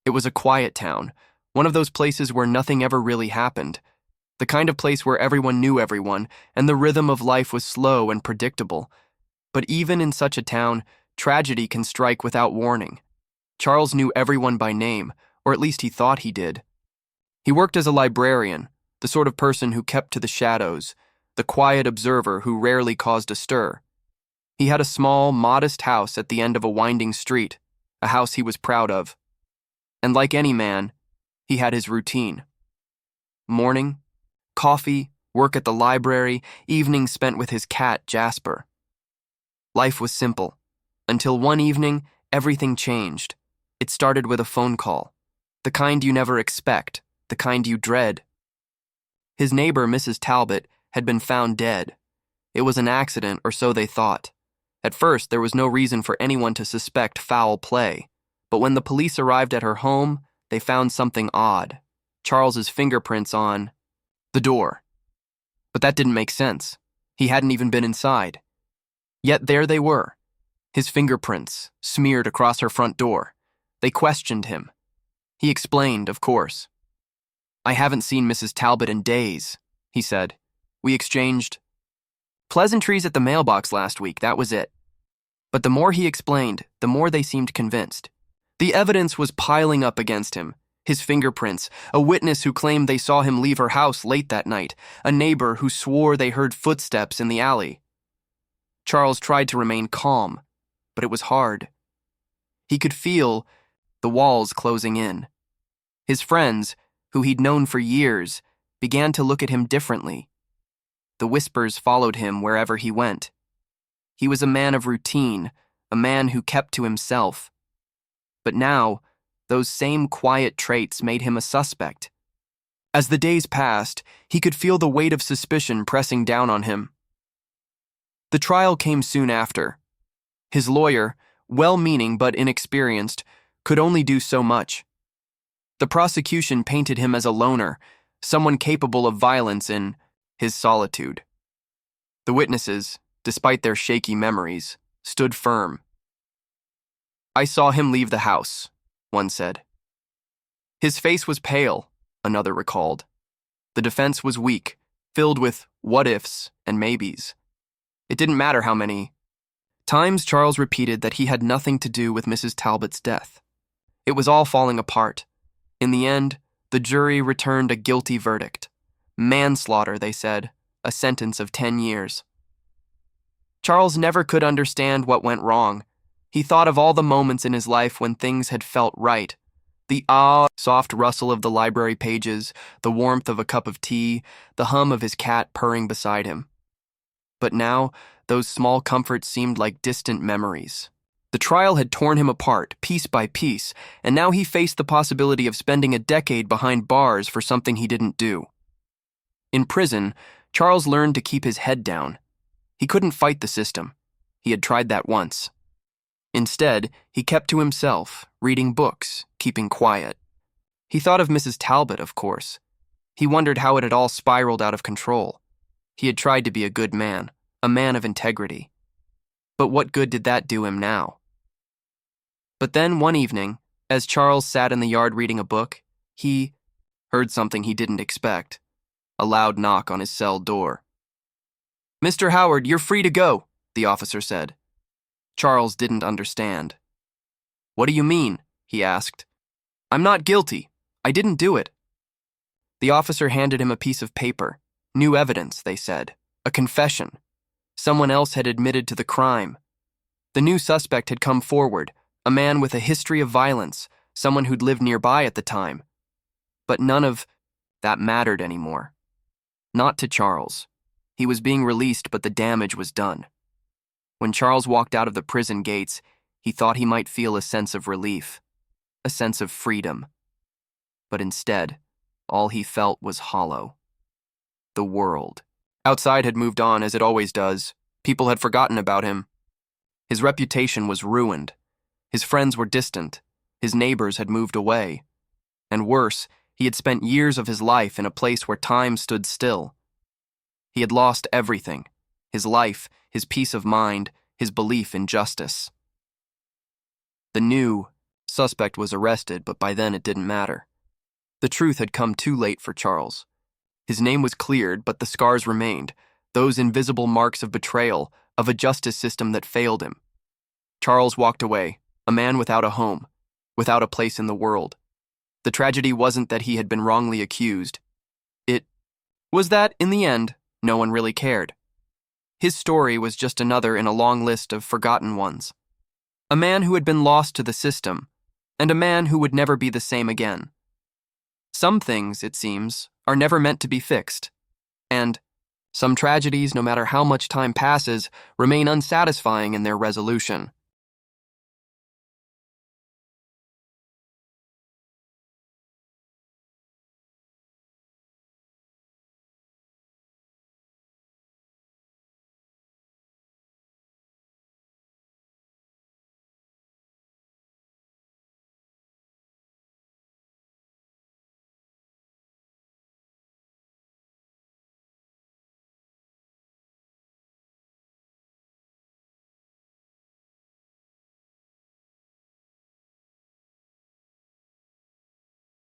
It was a quiet town, one of those places where nothing ever really happened, the kind of place where everyone knew everyone, and the rhythm of life was slow and predictable. But even in such a town, tragedy can strike without warning. Charles knew everyone by name, or at least he thought he did. He worked as a librarian, the sort of person who kept to the shadows, the quiet observer who rarely caused a stir. He had a small, modest house at the end of a winding street, a house he was proud of. And like any man, he had his routine. Morning, coffee, work at the library, evenings spent with his cat, Jasper. Life was simple, until one evening, everything changed. It started with a phone call, the kind you never expect, the kind you dread. His neighbor, Mrs. Talbot, had been found dead. It was an accident, or so they thought. At first, there was no reason for anyone to suspect foul play, but when the police arrived at her home, they found something odd. Charles's fingerprints on the door. But that didn't make sense. He hadn't even been inside. Yet there they were, his fingerprints smeared across her front door. They questioned him. He explained, of course. "I haven't seen Mrs. Talbot in days," he said. "We exchanged pleasantries at the mailbox last week, that was it." But the more he explained, the more they seemed convinced. The evidence was piling up against him. His fingerprints, a witness who claimed they saw him leave her house late that night, a neighbor who swore they heard footsteps in the alley. Charles tried to remain calm, but it was hard. He could feel the walls closing in. His friends, who he'd known for years, began to look at him differently. The whispers followed him wherever he went. He was a man of routine, a man who kept to himself. But now, those same quiet traits made him a suspect. As the days passed, he could feel the weight of suspicion pressing down on him. The trial came soon after. His lawyer, well-meaning but inexperienced, could only do so much. The prosecution painted him as a loner, someone capable of violence in his solitude. The witnesses, despite their shaky memories, stood firm. "I saw him leave the house," one said. "His face was pale," another recalled. The defense was weak, filled with what-ifs and maybes. It didn't matter how many times Charles repeated that he had nothing to do with Mrs. Talbot's death. It was all falling apart. In the end, the jury returned a guilty verdict. Manslaughter, they said, a sentence of 10 years. Charles never could understand what went wrong. He thought of all the moments in his life when things had felt right. The soft rustle of the library pages, the warmth of a cup of tea, the hum of his cat purring beside him. But now, those small comforts seemed like distant memories. The trial had torn him apart, piece by piece, and now he faced the possibility of spending a decade behind bars for something he didn't do. In prison, Charles learned to keep his head down. He couldn't fight the system. He had tried that once. Instead, he kept to himself, reading books, keeping quiet. He thought of Mrs. Talbot, of course. He wondered how it had all spiraled out of control. He had tried to be a good man, a man of integrity. But what good did that do him now? But then one evening, as Charles sat in the yard reading a book, he heard something he didn't expect. A loud knock on his cell door. "Mr. Howard, you're free to go," the officer said. Charles didn't understand. "What do you mean?" he asked. "I'm not guilty. I didn't do it." The officer handed him a piece of paper. New evidence, they said. A confession. Someone else had admitted to the crime. The new suspect had come forward, a man with a history of violence, someone who'd lived nearby at the time. But none of that mattered anymore. Not to Charles. He was being released, but the damage was done. When Charles walked out of the prison gates, he thought he might feel a sense of relief, a sense of freedom. But instead, all he felt was hollow. The world. Outside had moved on as it always does. People had forgotten about him. His reputation was ruined. His friends were distant. His neighbors had moved away. And worse, he had spent years of his life in a place where time stood still. He had lost everything. His life, his peace of mind, his belief in justice. The new Suspect was arrested, but by then it didn't matter. The truth had come too late for Charles. His name was cleared, but the scars remained, those invisible marks of betrayal, of a justice system that failed him. Charles walked away, a man without a home, without a place in the world. The tragedy wasn't that he had been wrongly accused. It was that, in the end, no one really cared. His story was just another in a long list of forgotten ones. A man who had been lost to the system, and a man who would never be the same again. Some things, it seems, are never meant to be fixed. And some tragedies, no matter how much time passes, remain unsatisfying in their resolution.